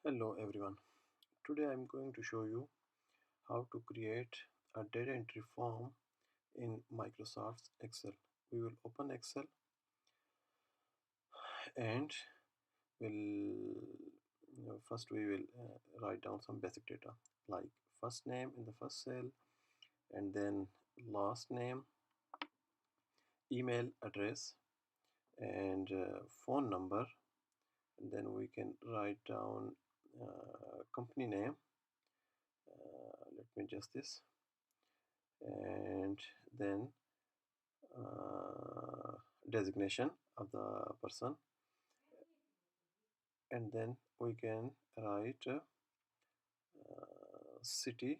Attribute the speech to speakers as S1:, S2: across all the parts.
S1: Hello everyone. Today I'm going to show you how to create a data entry form in Microsoft Excel. We will open Excel and first we will write down some basic data like first name in the first cell, and then last name, email address, and phone number. And then we can write down company name. Let me adjust this, and then designation of the person, and then we can write city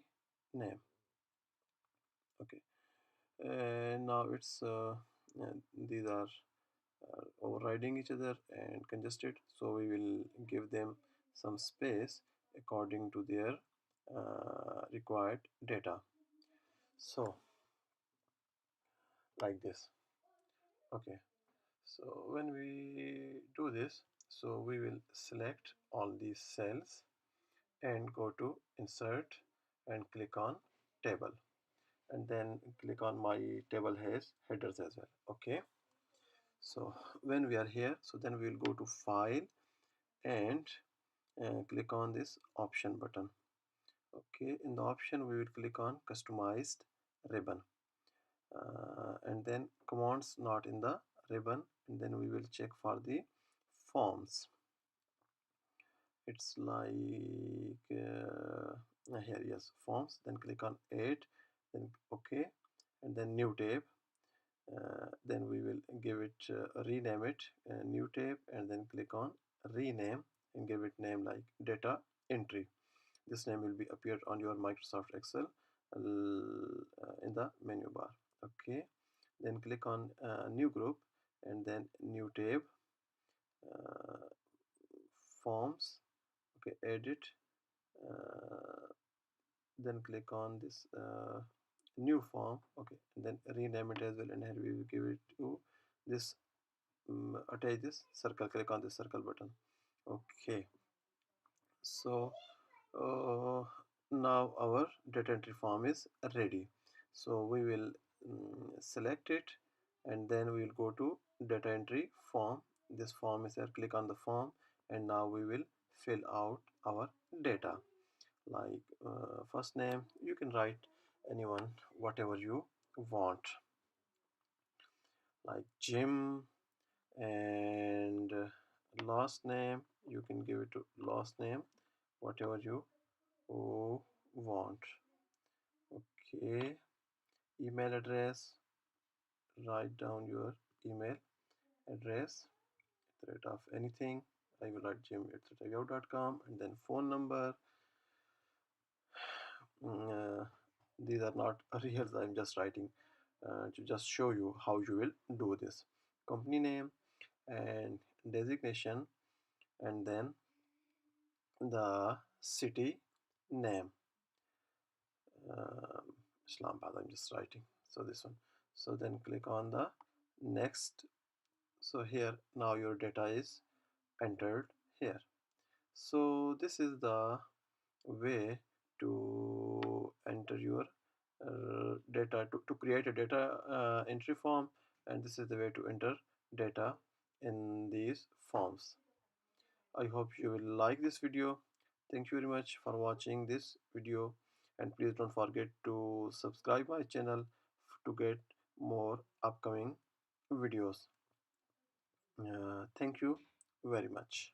S1: name. Okay, and now these are overriding each other and congested, so we will give them some space according to their required data, so like this. Okay, so when we do this, so we will select all these cells and go to insert and click on table, and then click on my table has headers as well. Okay, so when we are here, so then we will go to file and click on this option button. Okay, in the option we will click on customized ribbon, and then commands not in the ribbon, and then we will check for the forms. It's like here, yes, forms, then click on add, then okay, and then new tab. Then we will give it rename it new tab, and then click on rename and give it name like data entry. This name will be appeared on your Microsoft Excel in the menu bar. Okay, then click on new group, and then new tab, uh, forms. Okay, edit, uh, then click on this new form. Okay, and then rename it as well, and here we will give it to this attach this circle. Click on this circle button. Okay, so uh, now our data entry form is ready, so we will select it, and then we will go to data entry form. This form is there. Click on the form, and now we will fill out our data like first name. You can write anyone whatever you want, like Jim, and last name you can give it to last name whatever you want. Okay, email address, write down your email address at the rate of anything. I will write jim@yahoo.com, and then phone number. These are not real, I'm just writing to just show you how you will do this. Company name and designation, and then the city name, Islamabad, I'm just writing, so this one. So then click on the next. So here now your data is entered here. So this is the way to enter your data, to create a data entry form, and this is the way to enter data in these forms. I hope you will like this video. Thank you very much for watching this video, and please don't forget to subscribe my channel to get more upcoming videos. Thank you very much.